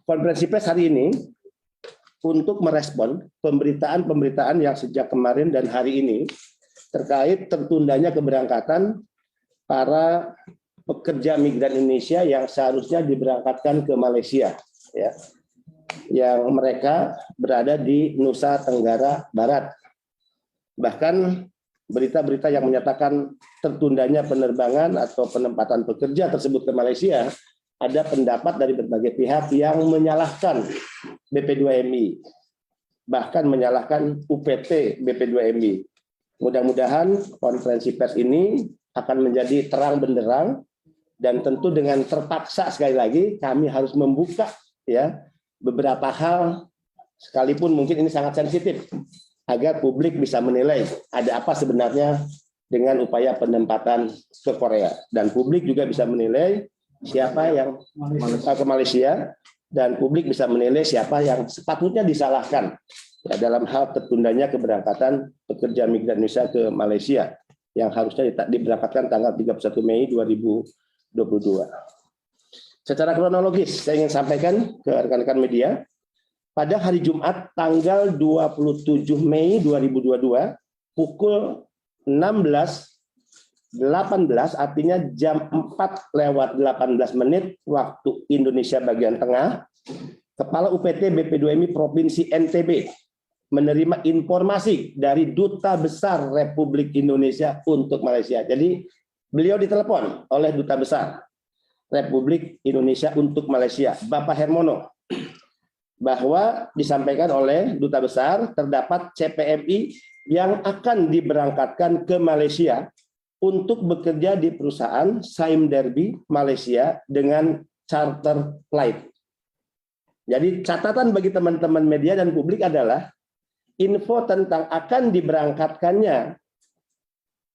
Konferensi pers hari ini untuk merespon pemberitaan-pemberitaan yang sejak kemarin dan hari ini terkait tertundanya keberangkatan para pekerja migran Indonesia yang seharusnya diberangkatkan ke Malaysia, ya, yang mereka berada di Nusa Tenggara Barat. Bahkan berita-berita yang menyatakan tertundanya penerbangan atau penempatan pekerja tersebut ke Malaysia, ada pendapat dari berbagai pihak yang menyalahkan BP2MI, bahkan menyalahkan UPT BP2MI. Mudah-mudahan konferensi pers ini akan menjadi terang benderang, dan tentu dengan terpaksa sekali lagi kami harus membuka, ya, beberapa hal, sekalipun mungkin ini sangat sensitif, agar publik bisa menilai ada apa sebenarnya dengan upaya penempatan ke Korea, dan publik juga bisa menilai siapa yang ke Malaysia, dan publik bisa menilai siapa yang sepatutnya disalahkan, ya, dalam hal tertundanya keberangkatan pekerja migran Indonesia ke Malaysia yang harusnya diberangkatkan tanggal 31 Mei 2022. Secara kronologis saya ingin sampaikan ke rekan-rekan media, pada hari Jumat tanggal 27 Mei 2022 pukul 16.18, artinya jam 4:18 waktu Indonesia bagian tengah, Kepala UPT BP2MI Provinsi NTB menerima informasi dari Duta Besar Republik Indonesia untuk Malaysia. Jadi beliau ditelepon oleh Duta Besar Republik Indonesia untuk Malaysia, Bapak Hermono, bahwa disampaikan oleh Duta Besar terdapat CPMI yang akan diberangkatkan ke Malaysia untuk bekerja di perusahaan Sime Derby Malaysia dengan charter flight. Jadi catatan bagi teman-teman media dan publik adalah info tentang akan diberangkatkannya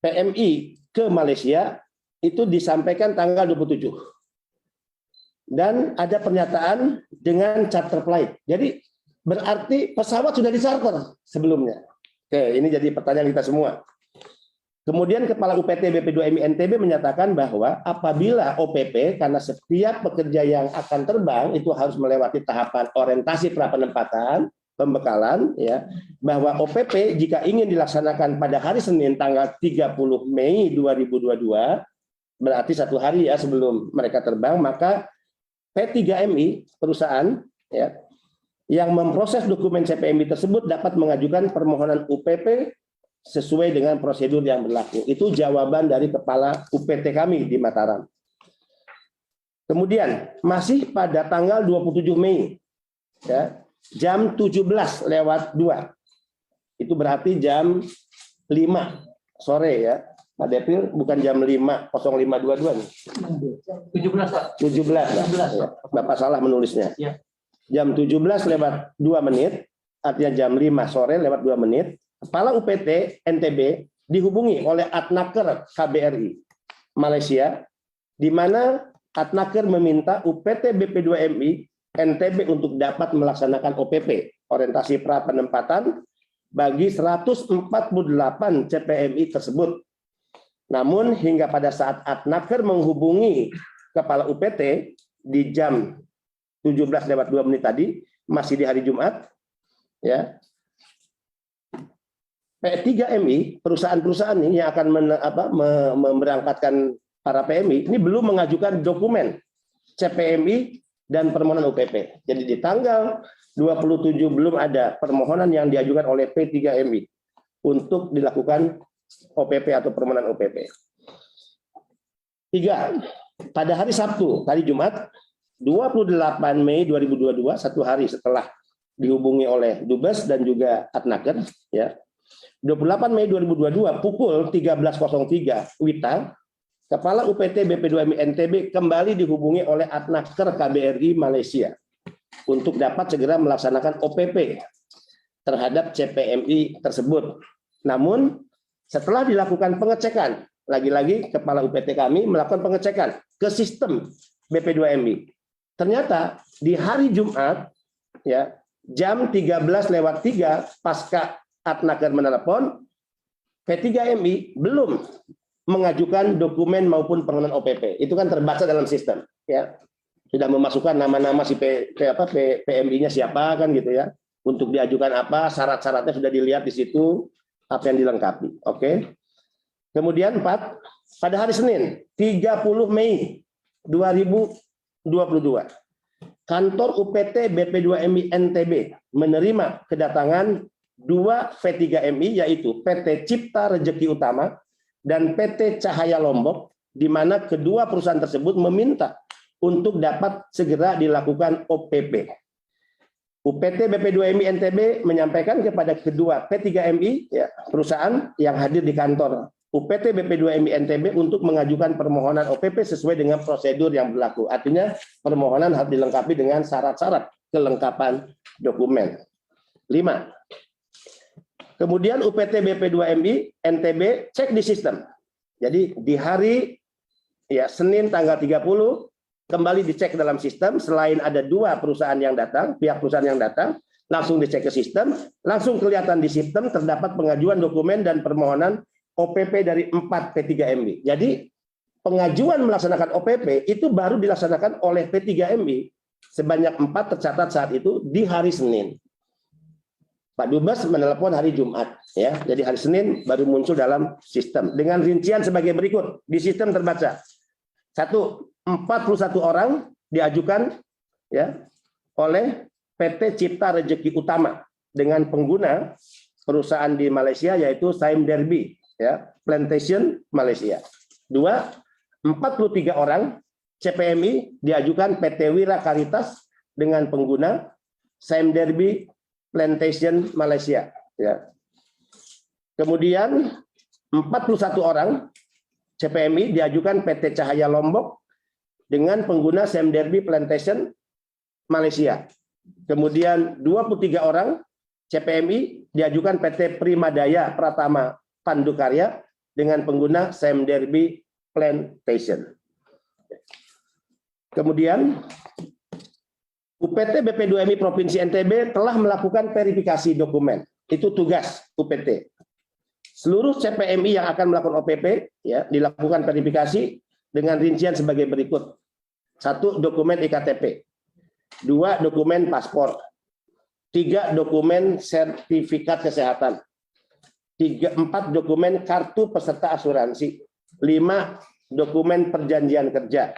PMI ke Malaysia itu disampaikan tanggal 27. Dan ada pernyataan dengan charter flight. Jadi berarti pesawat sudah dicharter sebelumnya. Oke, ini jadi pertanyaan kita semua. Kemudian Kepala UPT BP2MI NTB menyatakan bahwa apabila OPP, karena setiap pekerja yang akan terbang itu harus melewati tahapan orientasi pra-penempatan, pembekalan, ya, bahwa OPP jika ingin dilaksanakan pada hari Senin tanggal 30 Mei 2022, berarti satu hari ya sebelum mereka terbang, maka P3MI perusahaan, ya, yang memproses dokumen CPMI tersebut dapat mengajukan permohonan UPP sesuai dengan prosedur yang berlaku. Itu jawaban dari Kepala UPT kami di Mataram. Kemudian masih pada tanggal 27 Mei, ya, jam 17:02. Itu berarti jam 5 sore, ya. Pak Depil, bukan jam 5:05:22 nih. 17, Pak. 17, ya. Bapak salah menulisnya. Ya. Jam 17:02, artinya jam 5 sore lewat 2 menit, Kepala UPT NTB dihubungi oleh Adnaker KBRI Malaysia, di mana Adnaker meminta UPT BP2MI NTB untuk dapat melaksanakan OPP, orientasi pra-penempatan, bagi 148 CPMI tersebut. Namun hingga pada saat Adnaker menghubungi Kepala UPT di jam 17:02 tadi, masih di hari Jumat, ya, P3MI, perusahaan-perusahaan ini yang akan memberangkatkan para PMI, ini belum mengajukan dokumen CPMI dan permohonan UPP. Jadi di tanggal 27 belum ada permohonan yang diajukan oleh P3MI untuk dilakukan OPP atau permohonan OPP. 3. Pada hari Sabtu, hari Jumat, 28 Mei 2022, satu hari setelah dihubungi oleh Dubes dan juga Adnaker, ya. 28 Mei 2022 pukul 13.03 WITA, Kepala UPT BP2MI NTB kembali dihubungi oleh Adnaker KBRI Malaysia untuk dapat segera melaksanakan OPP terhadap CPMI tersebut. Namun setelah dilakukan pengecekan, lagi-lagi Kepala UPT kami melakukan pengecekan ke sistem BP2MI. Ternyata di hari Jumat, ya, jam 13:03 pasca Adnaker menelepon, P3MI belum mengajukan dokumen maupun permohonan OPP. Itu kan terbaca dalam sistem, ya. sudah memasukkan nama-nama si PMI-nya siapa kan gitu ya. Untuk diajukan apa, syarat-syaratnya sudah dilihat di situ, apa yang dilengkapi. Oke. Kemudian 4, pada hari Senin 30 Mei 2022, kantor UPT BP2MI NTB menerima kedatangan 2 P3MI, yaitu PT Cipta Rejeki Utama dan PT Cahaya Lombok, di mana kedua perusahaan tersebut meminta untuk dapat segera dilakukan OPP. UPT BP2MI NTB menyampaikan kepada kedua P3MI ya, perusahaan yang hadir di kantor UPT BP2MI NTB untuk mengajukan permohonan OPP sesuai dengan prosedur yang berlaku. Artinya permohonan harus dilengkapi dengan syarat-syarat kelengkapan dokumen. 5. Kemudian UPT BP2MI NTB cek di sistem. Jadi di hari ya Senin tanggal 30 kembali dicek dalam sistem, selain ada 2 perusahaan yang datang, pihak perusahaan yang datang, langsung dicek ke sistem, langsung kelihatan di sistem terdapat pengajuan dokumen dan permohonan OPP dari 4 P3MI. Jadi pengajuan melaksanakan OPP itu baru dilaksanakan oleh P3MI sebanyak 4 tercatat saat itu di hari Senin. Pak Dubes menelepon hari Jumat, ya. Jadi hari Senin baru muncul dalam sistem dengan rincian sebagai berikut. Di sistem terbaca 1, 41 orang diajukan ya oleh PT Cipta Rejeki Utama dengan pengguna perusahaan di Malaysia yaitu Sime Derby ya, Plantation Malaysia. 2, 43 orang CPMI diajukan PT Wira Karitas dengan pengguna Sime Derby Plantation Malaysia ya. Kemudian 41 orang CPMI diajukan PT Cahaya Lombok dengan pengguna Sime Derby Plantation Malaysia. Kemudian 23 orang CPMI diajukan PT Primadaya Pratama Pandukarya dengan pengguna Sime Derby Plantation. Kemudian UPT BP2MI Provinsi NTB telah melakukan verifikasi dokumen. Itu tugas UPT. Seluruh CPMI yang akan melakukan OPP ya dilakukan verifikasi dengan rincian sebagai berikut. 1, dokumen IKTP. 2, dokumen paspor. 3, dokumen sertifikat kesehatan. 4, dokumen kartu peserta asuransi. 5, dokumen perjanjian kerja.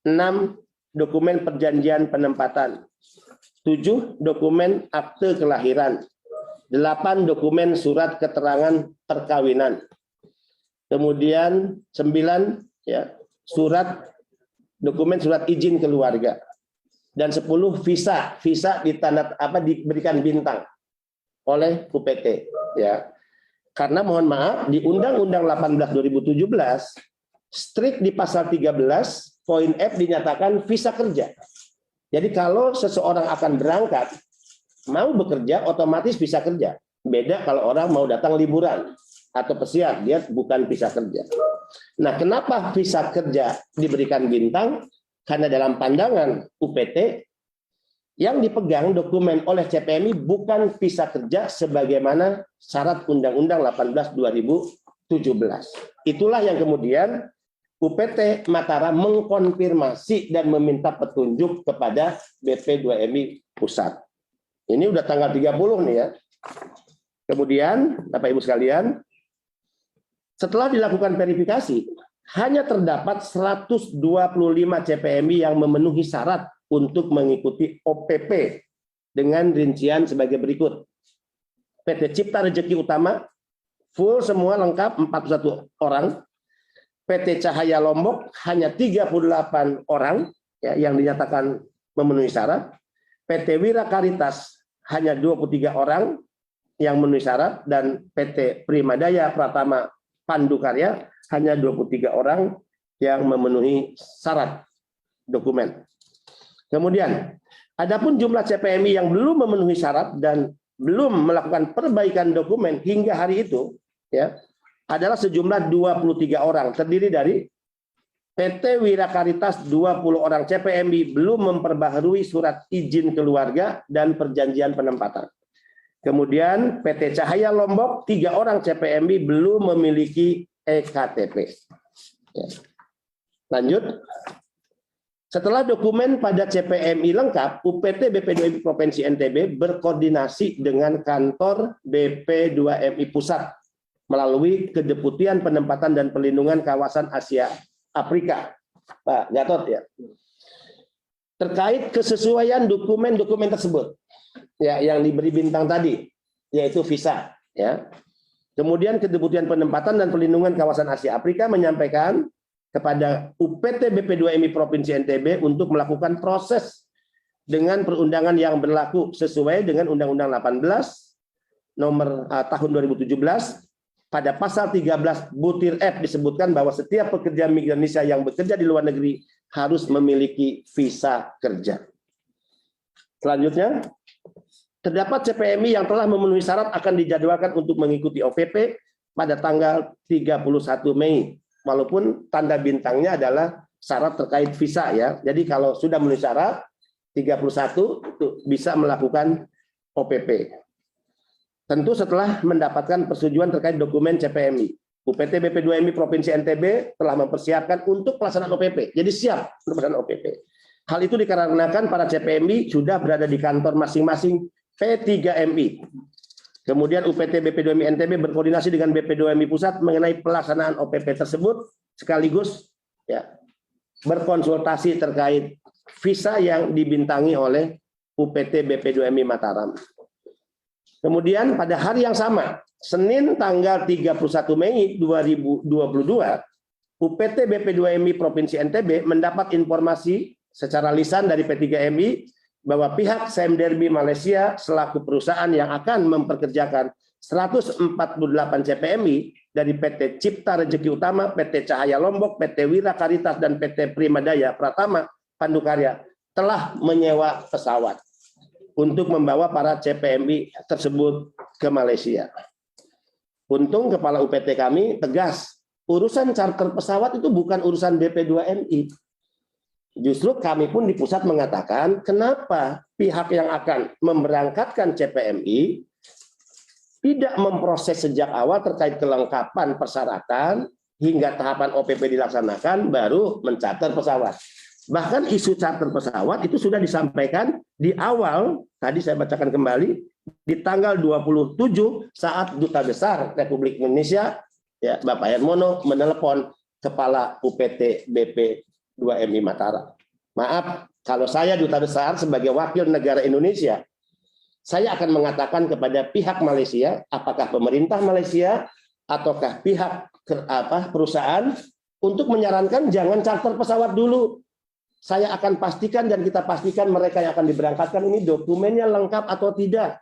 6, dokumen perjanjian penempatan. 7, dokumen akte kelahiran. 8, dokumen surat keterangan perkawinan. Kemudian 9 ya, dokumen surat izin keluarga. Dan 10, visa diberikan bintang oleh UPT ya. Karena mohon maaf di Undang-Undang 18 2017 strict di pasal 13 poin F dinyatakan visa kerja. Jadi kalau seseorang akan berangkat mau bekerja otomatis visa kerja. Beda kalau orang mau datang liburan atau pesiar, dia bukan visa kerja. Nah, kenapa visa kerja diberikan bintang? Karena dalam pandangan UPT yang dipegang dokumen oleh CPMI bukan visa kerja sebagaimana syarat Undang-Undang 18 2017. Itulah yang kemudian UPT Mataram mengkonfirmasi dan meminta petunjuk kepada BP2MI Pusat. Ini udah tanggal 30 nih ya. Kemudian Bapak Ibu sekalian, setelah dilakukan verifikasi, hanya terdapat 125 CPMI yang memenuhi syarat untuk mengikuti OPP dengan rincian sebagai berikut. PT Cipta Rejeki Utama, full semua lengkap 41 orang. PT Cahaya Lombok hanya 38 orang ya, yang dinyatakan memenuhi syarat. PT Wira Karitas hanya 23 orang yang memenuhi syarat. Dan PT Primadaya Pratama Pandukarya hanya 23 orang yang memenuhi syarat dokumen. Kemudian, adapun jumlah CPMI yang belum memenuhi syarat dan belum melakukan perbaikan dokumen hingga hari itu, ya, adalah sejumlah 23 orang, terdiri dari PT Wira Karitas 20 orang CPMI belum memperbaharui surat izin keluarga dan perjanjian penempatan. Kemudian PT Cahaya Lombok 3 orang CPMI belum memiliki EKTP. Ya. Lanjut. Setelah dokumen pada CPMI lengkap, UPT BP2MI Provinsi NTB berkoordinasi dengan kantor BP2MI Pusat melalui Kedeputian Penempatan dan Perlindungan Kawasan Asia Afrika, Pak Gatot ya, terkait kesesuaian dokumen-dokumen tersebut, ya, yang diberi bintang tadi, yaitu visa, ya. Kemudian Kedeputian Penempatan dan Perlindungan Kawasan Asia Afrika menyampaikan kepada UPT BP2MI Provinsi NTB untuk melakukan proses dengan perundangan yang berlaku sesuai dengan Undang-Undang 18 nomor tahun 2017. Pada pasal 13 butir F disebutkan bahwa setiap pekerja migran Indonesia yang bekerja di luar negeri harus memiliki visa kerja. Selanjutnya, terdapat CPMI yang telah memenuhi syarat akan dijadwalkan untuk mengikuti OPP pada tanggal 31 Mei. Walaupun tanda bintangnya adalah syarat terkait visa ya. Jadi kalau sudah memenuhi syarat 31 itu bisa melakukan OPP. Tentu setelah mendapatkan persetujuan terkait dokumen CPMI. UPT BP2MI Provinsi NTB telah mempersiapkan untuk pelaksanaan OPP. Jadi siap untuk pelaksanaan OPP. Hal itu dikarenakan para CPMI sudah berada di kantor masing-masing P3MI. Kemudian UPT BP2MI NTB berkoordinasi dengan BP2MI Pusat mengenai pelaksanaan OPP tersebut, sekaligus ya, berkonsultasi terkait visa yang dibintangi oleh UPT BP2MI Mataram. Kemudian pada hari yang sama, Senin tanggal 31 Mei 2022, UPT BP2MI Provinsi NTB mendapat informasi secara lisan dari P3MI bahwa pihak Semderbi Malaysia selaku perusahaan yang akan memperkerjakan 148 CPMI dari PT Cipta Rezeki Utama, PT Cahaya Lombok, PT Wira Karitas, dan PT Primadaya Pratama Pandukarya telah menyewa pesawat untuk membawa para CPMI tersebut ke Malaysia. Untung Kepala UPT kami tegas, urusan charter pesawat itu bukan urusan BP2MI. Justru kami pun di pusat mengatakan, kenapa pihak yang akan memberangkatkan CPMI tidak memproses sejak awal terkait kelengkapan persyaratan hingga tahapan OPP dilaksanakan baru mencatat pesawat. Bahkan isu charter pesawat itu sudah disampaikan di awal, tadi saya bacakan kembali, di tanggal 27 saat Duta Besar Republik Indonesia, ya, Bapak Hermono, menelepon Kepala UPT BP2MI Mataram. Maaf, kalau saya Duta Besar sebagai wakil negara Indonesia, saya akan mengatakan kepada pihak Malaysia, apakah pemerintah Malaysia ataukah pihak perusahaan, untuk menyarankan jangan charter pesawat dulu. Saya akan pastikan dan kita pastikan mereka yang akan diberangkatkan ini dokumennya lengkap atau tidak.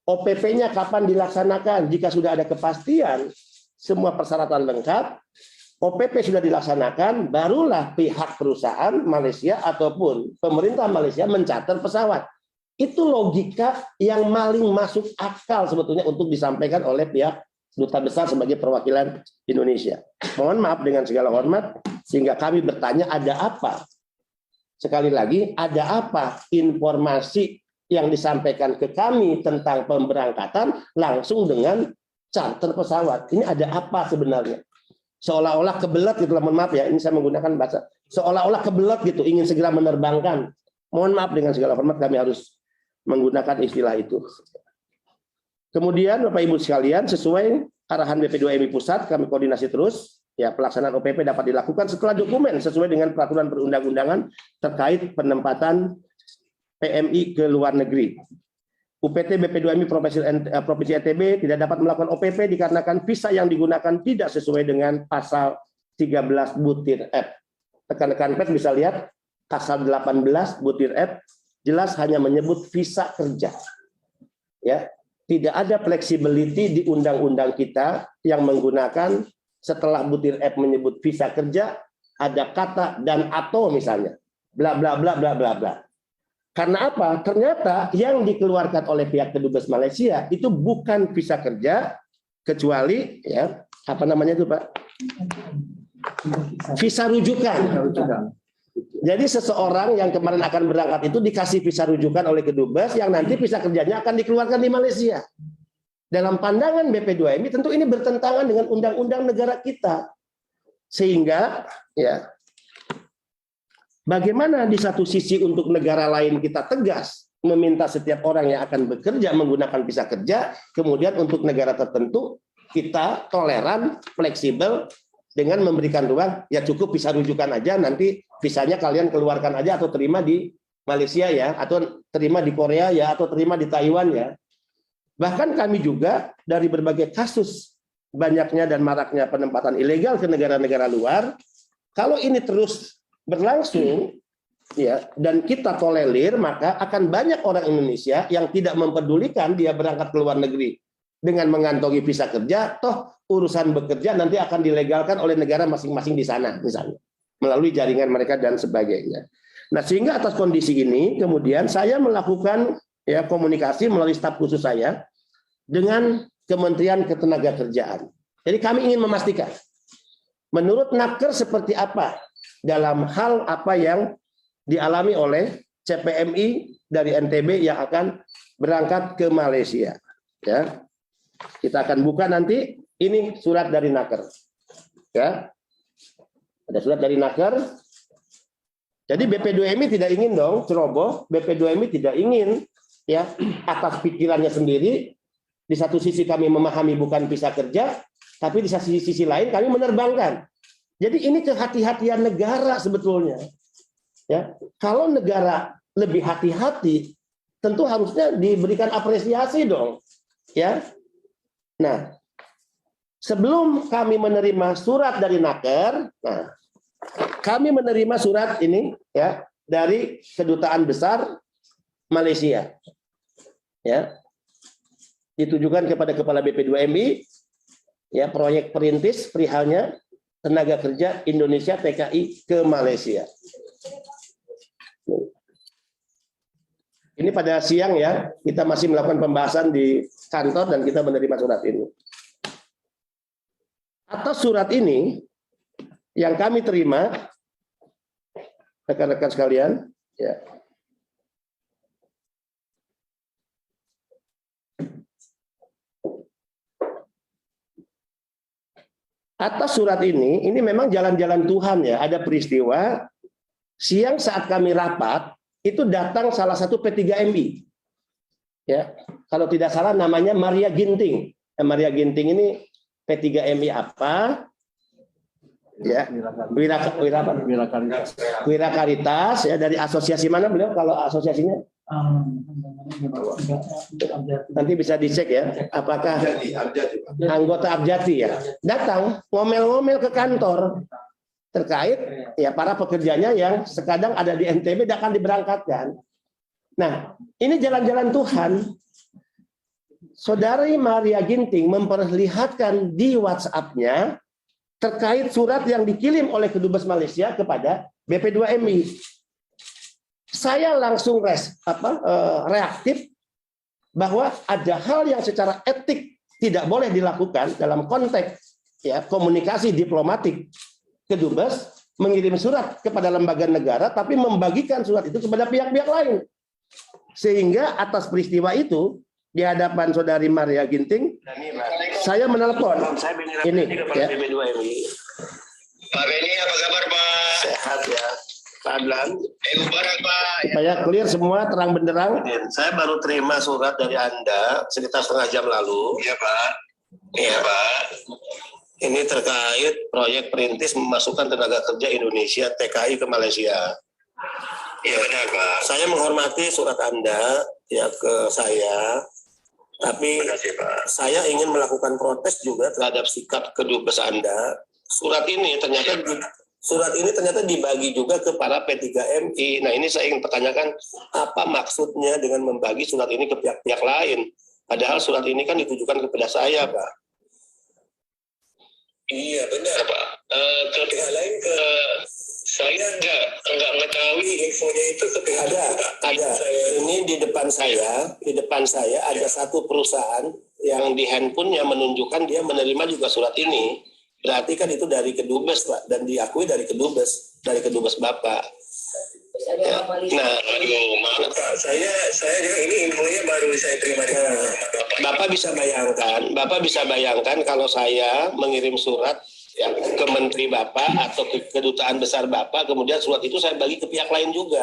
OPP-nya kapan dilaksanakan. Jika sudah ada kepastian, semua persyaratan lengkap, OPP sudah dilaksanakan, barulah pihak perusahaan Malaysia ataupun pemerintah Malaysia mencatat pesawat. Itu logika yang paling masuk akal sebetulnya untuk disampaikan oleh pihak Duta Besar sebagai perwakilan Indonesia. Mohon maaf dengan segala hormat, sehingga kami bertanya ada apa? Sekali lagi, ada apa informasi yang disampaikan ke kami tentang pemberangkatan langsung dengan charter pesawat? Ini ada apa sebenarnya? Seolah-olah kebelet gitu, mohon maaf ya, ini saya menggunakan bahasa seolah-olah kebelet gitu, ingin segera menerbangkan. Mohon maaf dengan segala hormat, kami harus menggunakan istilah itu. Kemudian Bapak Ibu sekalian, sesuai arahan BP2MI Pusat, kami koordinasi terus. Ya, pelaksanaan OPP dapat dilakukan setelah dokumen sesuai dengan peraturan perundang-undangan terkait penempatan PMI ke luar negeri. UPT BP2MI Provinsi NTB tidak dapat melakukan OPP dikarenakan visa yang digunakan tidak sesuai dengan pasal 13 butir F. Rekan-rekan pers bisa lihat pasal 18 butir F jelas hanya menyebut visa kerja. Ya, tidak ada flexibility di undang-undang kita yang menggunakan setelah butir F menyebut visa kerja ada kata dan atau misalnya bla bla bla bla bla bla. Karena apa? Ternyata yang dikeluarkan oleh pihak Kedubes Malaysia itu bukan visa kerja, kecuali ya apa namanya itu Pak? Visa rujukan. Jadi seseorang yang kemarin akan berangkat itu dikasih visa rujukan oleh Kedubes yang nanti visa kerjanya akan dikeluarkan di Malaysia. Dalam pandangan BP2MI tentu ini bertentangan dengan undang-undang negara kita. Sehingga ya bagaimana di satu sisi untuk negara lain kita tegas meminta setiap orang yang akan bekerja menggunakan visa kerja, kemudian untuk negara tertentu kita toleran, fleksibel dengan memberikan ruang, ya cukup visa rujukan aja, nanti visanya kalian keluarkan aja atau terima di Malaysia ya, atau terima di Korea ya, atau terima di Taiwan ya. Bahkan kami juga dari berbagai kasus banyaknya dan maraknya penempatan ilegal ke negara-negara luar, kalau ini terus berlangsung ya dan kita tolerir, maka akan banyak orang Indonesia yang tidak mempedulikan dia berangkat ke luar negeri dengan mengantongi visa kerja, toh urusan bekerja nanti akan dilegalkan oleh negara masing-masing di sana misalnya melalui jaringan mereka dan sebagainya. Nah, sehingga atas kondisi ini kemudian saya melakukan ya komunikasi melalui staf khusus saya dengan Kementerian Ketenagakerjaan. Jadi kami ingin memastikan menurut Naker seperti apa dalam hal apa yang dialami oleh CPMI dari NTB yang akan berangkat ke Malaysia. Ya, kita akan buka nanti. Ini surat dari Naker. Ya, ada surat dari Naker. Jadi BP2MI tidak ingin dong ceroboh. BP2MI tidak ingin ya atas pikirannya sendiri. Di satu sisi kami memahami bukan visa kerja, tapi di sisi lain kami menerbangkan. Jadi ini kehati-hatian negara sebetulnya. Ya, kalau negara lebih hati-hati, tentu harusnya diberikan apresiasi dong. Ya, nah sebelum kami menerima surat dari Naker, nah kami menerima surat ini ya dari Kedutaan Besar Malaysia. Ya, ditujukan kepada Kepala BP2MI ya proyek perintis perihalnya tenaga kerja Indonesia TKI ke Malaysia. Ini pada siang ya, kita masih melakukan pembahasan di kantor dan kita menerima surat ini. Atas surat ini yang kami terima, rekan-rekan sekalian, ya. Atas surat ini memang jalan-jalan Tuhan ya. Ada peristiwa siang saat kami rapat itu datang salah satu P3MI. Ya, kalau tidak salah namanya Maria Ginting. Maria Ginting ini P3MI apa? Ya, Wirakaritas ya, dari asosiasi mana beliau kalau asosiasinya? Nanti bisa dicek ya, apakah anggota Abjati ya. Datang ngomel-ngomel ke kantor terkait ya para pekerjanya yang sekadang ada di NTB dan akan diberangkatkan. Nah, ini jalan-jalan Tuhan. Saudari Maria Ginting memperlihatkan di WhatsApp-nya terkait surat yang dikirim oleh Kedubes Malaysia kepada BP2MI. Saya langsung reaktif bahwa ada hal yang secara etik tidak boleh dilakukan dalam konteks ya komunikasi diplomatik. Kedubes mengirim surat kepada lembaga negara tapi membagikan surat itu kepada pihak-pihak lain. Sehingga atas peristiwa itu di hadapan Saudari Maria Ginting saya menelpon ini ya. Pak Beni, apa kabar Pak? Sehat ya. Pak Adlan. Mubarak Pak. Supaya clear semua terang benderang. Saya baru terima surat dari Anda sekitar setengah jam lalu. Iya Pak. Iya Pak. Ini terkait proyek perintis memasukkan tenaga kerja Indonesia TKI ke Malaysia. Iya benar Pak. Saya menghormati surat Anda ya ke saya, tapi Terima kasih Pak. saya ingin melakukan protes juga terhadap sikap kedubes Anda. Surat ini ternyata dibagi juga ke para P3MI. Nah, ini saya ingin pertanyakan apa maksudnya dengan membagi surat ini ke pihak-pihak lain? Padahal surat ini kan ditujukan kepada saya, Pak. Iya benar Pak. Ke pihak lain ke saya nggak mengetahui infonya itu ke pihak Ada. Ini di depan saya ada satu perusahaan yang di handphonenya menunjukkan dia menerima juga surat ini. Berarti kan itu dari kedubes Pak, dan diakui dari kedubes Bapak. Ya. Nah, aduh maaf Pak, saya juga ini infonya baru saya terima dari Bapak. Bapak bisa bayangkan kalau saya mengirim surat ya, ke menteri Bapak atau ke kedutaan besar Bapak, kemudian surat itu saya bagi ke pihak lain juga.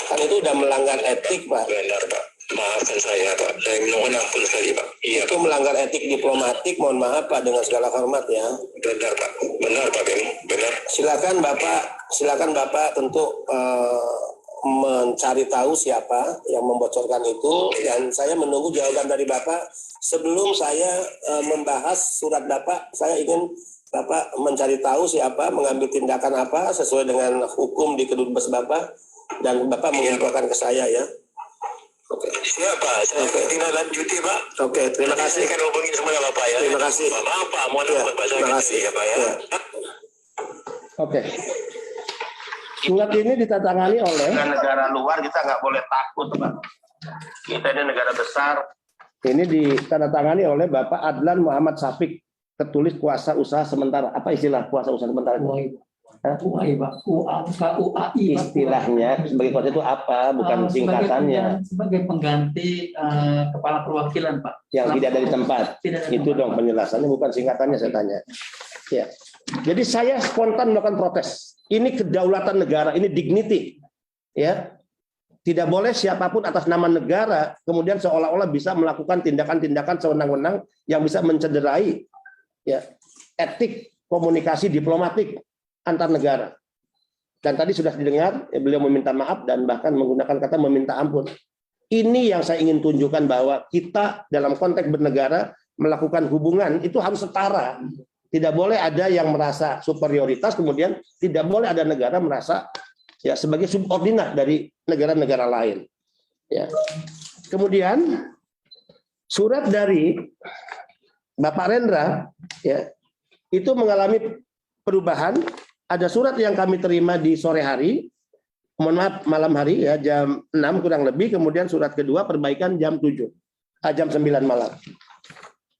Kan itu udah melanggar etik, Pak. Benar, Pak. Maafkan saya, Pak. Saya mohon ampun sekali, Pak. Iya, Itu melanggar etik diplomatik, mohon maaf Pak, dengan segala hormat ya. benar, Pak. Benar, Pak Beni. Benar. Silakan Bapak tentu mencari tahu siapa yang membocorkan itu, dan saya menunggu jawaban dari Bapak. Sebelum saya membahas surat Bapak, saya ingin Bapak mencari tahu siapa, mengambil tindakan apa sesuai dengan hukum di Kedubes Bapak, dan Bapak menginfokan ke saya ya. Oke. Siapa? Saya tinggal lanjuti, Pak. Oke, terima kasih. Saya akan hubungin semua Bapak ya. Terima kasih. Maaf, Pak. Mohon Ya, ampun, Pak. Saya terima akan kasih. ya, Pak ya. Ya. Oke. Surat ini ditandatangani oleh Negara luar kita nggak boleh takut, Pak. Kita ini negara besar. ini ditandatangani oleh Bapak Adlan Muhammad Syafiq, tertulis kuasa usaha sementara. Apa istilah kuasa usaha sementara itu? UAI, Hah? UAI, Pak. KUAI, Pak. Istilahnya sebagai kuasa itu apa? Bukan singkatannya. Sebagai pengganti kepala perwakilan, Pak. Yang tidak ada di tempat. Tidak ada Itu tempat, dong Pak. penjelasannya, bukan singkatannya saya tanya. Ya. Jadi saya spontan melakukan protes. Ini kedaulatan negara, ini dignity. Ya. Tidak boleh siapapun atas nama negara kemudian seolah-olah bisa melakukan tindakan-tindakan sewenang-wenang yang bisa mencederai ya etik komunikasi diplomatik antar negara. Dan tadi sudah didengar ya, beliau meminta maaf dan bahkan menggunakan kata meminta ampun. Ini yang saya ingin tunjukkan bahwa kita dalam konteks bernegara melakukan hubungan itu harus setara. Tidak boleh ada yang merasa superioritas, kemudian tidak boleh ada negara merasa ya sebagai subordinat dari negara-negara lain. Ya. Kemudian surat dari Bapak Rendra ya itu mengalami perubahan. Ada surat yang kami terima di sore hari, mohon maaf malam hari ya jam 6 kurang lebih, kemudian surat kedua perbaikan jam 7, jam 9 malam.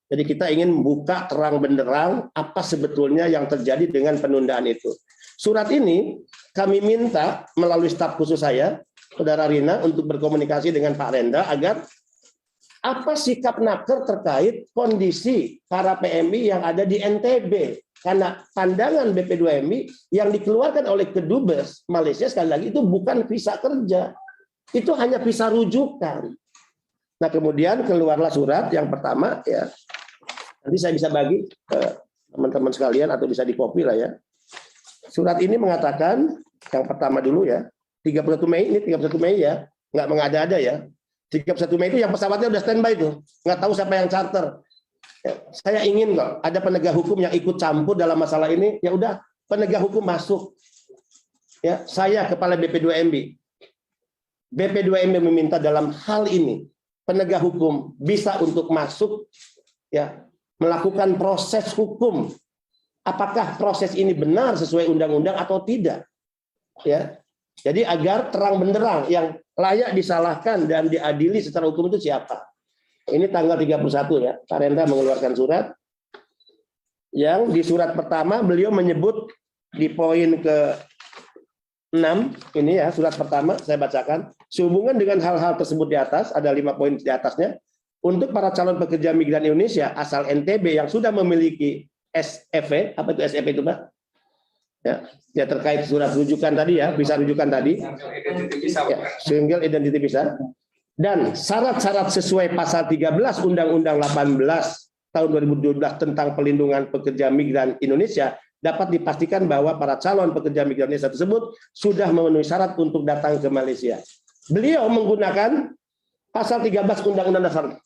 Jadi kita ingin buka terang benderang apa sebetulnya yang terjadi dengan penundaan itu. Surat ini kami minta melalui staf khusus saya, Saudara Rina, untuk berkomunikasi dengan Pak Rendra agar apa sikap Naker terkait kondisi para PMI yang ada di NTB. Karena pandangan BP2MI yang dikeluarkan oleh Kedubes Malaysia sekali lagi itu bukan visa kerja. Itu hanya visa rujukan. Nah, kemudian keluarlah surat yang pertama ya. Nanti saya bisa bagi ke teman-teman sekalian atau bisa di-copy lah ya. Surat ini mengatakan yang pertama dulu ya. 31 Mei ini 31 Mei ya. Nggak mengada-ada ya. 31 Mei itu yang pesawatnya udah standby tuh. Nggak tahu siapa yang charter. Ya, saya ingin kok ada penegak hukum yang ikut campur dalam masalah ini. Ya udah, penegak hukum masuk. Ya, saya kepala BP2MI. BP2MI meminta dalam hal ini penegak hukum bisa untuk masuk ya melakukan proses hukum. Apakah proses ini benar sesuai undang-undang atau tidak? Ya. Jadi agar terang benderang yang layak disalahkan dan diadili secara hukum itu siapa? Ini tanggal 31 ya, Pak Rendra mengeluarkan surat. Yang di surat pertama beliau menyebut di poin ke-6, ini ya surat pertama saya bacakan. Sehubungan dengan hal-hal tersebut di atas, ada 5 poin di atasnya, untuk para calon pekerja migran Indonesia asal NTB yang sudah memiliki SFV, apa itu SFV itu Pak? Ya terkait surat rujukan tadi ya, visa rujukan tadi. Ya, single identity visa. Dan syarat-syarat sesuai pasal 13 Undang-Undang 18 tahun 2012 tentang pelindungan pekerja migran Indonesia dapat dipastikan bahwa para calon pekerja migran Indonesia tersebut sudah memenuhi syarat untuk datang ke Malaysia. Beliau menggunakan pasal 13 Undang-Undang Dasar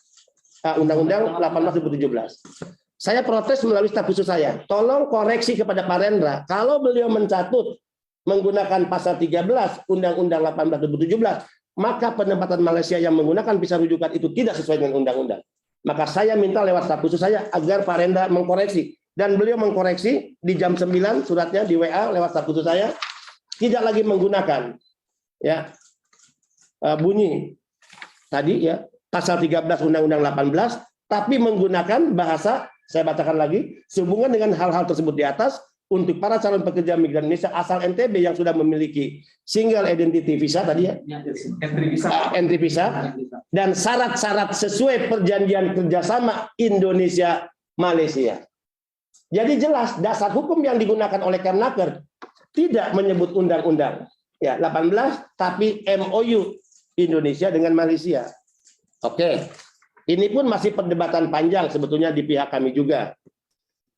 Undang-Undang 18 2017. Saya protes melalui staf khusus saya. Tolong koreksi kepada Pak Rendra. Kalau beliau mencatut menggunakan pasal 13 Undang-Undang 18 2017, maka penempatan Malaysia yang menggunakan visa rujukan itu tidak sesuai dengan undang-undang. Maka saya minta lewat staf khusus saya agar Pak Rendra mengkoreksi. Dan beliau mengkoreksi di jam 9 suratnya di WA lewat staf khusus saya, tidak lagi menggunakan ya bunyi tadi ya pasal 13 Undang-Undang 18, tapi menggunakan bahasa, saya bacakan lagi, sehubungan dengan hal-hal tersebut di atas, untuk para calon pekerja migran Indonesia asal NTB yang sudah memiliki single identity visa tadi ya, entry visa, dan syarat-syarat sesuai perjanjian kerjasama Indonesia Malaysia. Jadi jelas dasar hukum yang digunakan oleh Kemnaker tidak menyebut undang-undang ya 18, tapi MOU Indonesia dengan Malaysia. Oke, ini pun masih perdebatan panjang sebetulnya di pihak kami juga.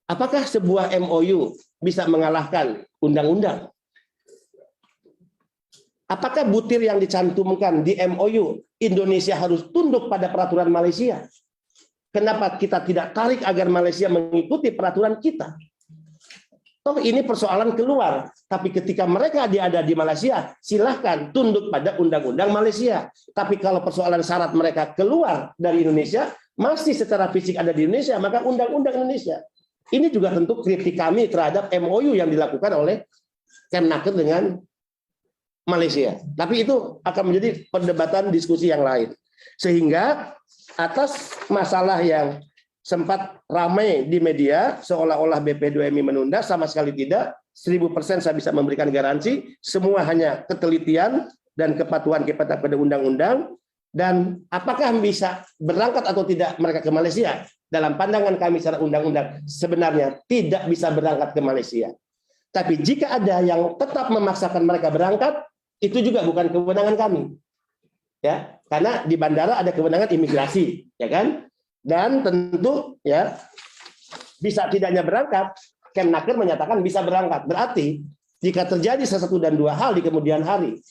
Apakah sebuah MOU bisa mengalahkan undang-undang? Apakah butir yang dicantumkan di MOU Indonesia harus tunduk pada peraturan Malaysia? Kenapa kita tidak tarik agar Malaysia mengikuti peraturan kita? Toh ini persoalan keluar. Tapi ketika mereka ada di Malaysia, silahkan tunduk pada undang-undang Malaysia. Tapi kalau persoalan syarat mereka keluar dari Indonesia, masih secara fisik ada di Indonesia, maka undang-undang Indonesia. Ini juga tentu kritik kami terhadap MOU yang dilakukan oleh Kemnaker dengan Malaysia. Tapi itu akan menjadi perdebatan diskusi yang lain. Sehingga atas masalah yang sempat ramai di media, seolah-olah BP2MI menunda, sama sekali tidak. 1000% saya bisa memberikan garansi, semua hanya ketelitian dan kepatuhan kepada undang-undang. Dan apakah bisa berangkat atau tidak mereka ke Malaysia? Dalam pandangan kami secara undang-undang, sebenarnya tidak bisa berangkat ke Malaysia. Tapi jika ada yang tetap memaksakan mereka berangkat, itu juga bukan kewenangan kami. Ya, karena di bandara ada kewenangan imigrasi, ya kan? Dan tentu ya bisa tidaknya berangkat, Kemnaker menyatakan bisa berangkat. Berarti jika terjadi sesuatu dan dua hal di kemudian hari,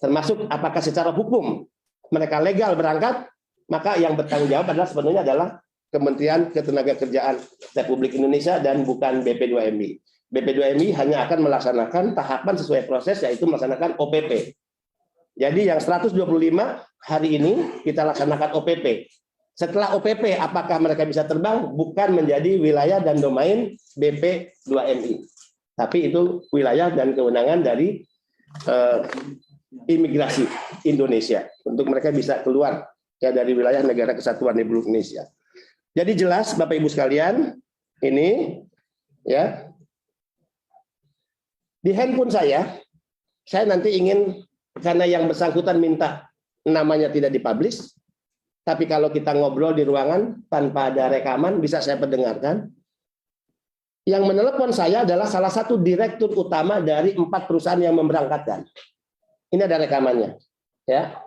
termasuk apakah secara hukum mereka legal berangkat, maka yang bertanggung jawab adalah sebenarnya adalah Kementerian Ketenagakerjaan Republik Indonesia dan bukan BP2MI. BP2MI hanya akan melaksanakan tahapan sesuai proses, yaitu melaksanakan OPP. Jadi yang 125 hari ini kita laksanakan OPP. Setelah OPP, apakah mereka bisa terbang? Bukan menjadi wilayah dan domain BP2MI. Tapi itu wilayah dan kewenangan dari imigrasi Indonesia. Untuk mereka bisa keluar ya dari wilayah Negara Kesatuan Republik Indonesia. Jadi jelas Bapak Ibu sekalian, ini ya di handphone saya nanti ingin, karena yang bersangkutan minta namanya tidak dipublish, tapi kalau kita ngobrol di ruangan tanpa ada rekaman, bisa saya perdengarkan. Yang menelepon saya adalah salah satu direktur utama dari 4 perusahaan yang memberangkatkan. Ini ada rekamannya. Ya.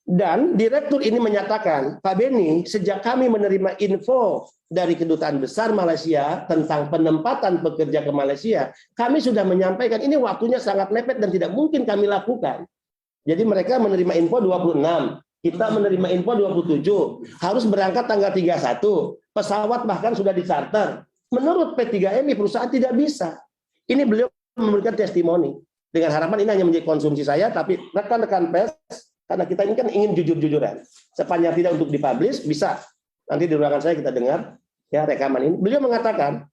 Dan direktur ini menyatakan, Pak Beni, sejak kami menerima info dari Kedutaan Besar Malaysia tentang penempatan pekerja ke Malaysia, kami sudah menyampaikan ini waktunya sangat mepet dan tidak mungkin kami lakukan. Jadi mereka menerima info 26, kita menerima info 27, harus berangkat tanggal 31, pesawat bahkan sudah dicarter. Menurut P3MI perusahaan tidak bisa. Ini beliau memberikan testimoni. Dengan harapan ini hanya menjadi konsumsi saya, tapi rekan-rekan pers, karena kita ini kan ingin jujur-jujuran. Sepanjang tidak untuk dipublish, bisa. Nanti di ruangan saya kita dengar ya rekaman ini. Beliau mengatakan,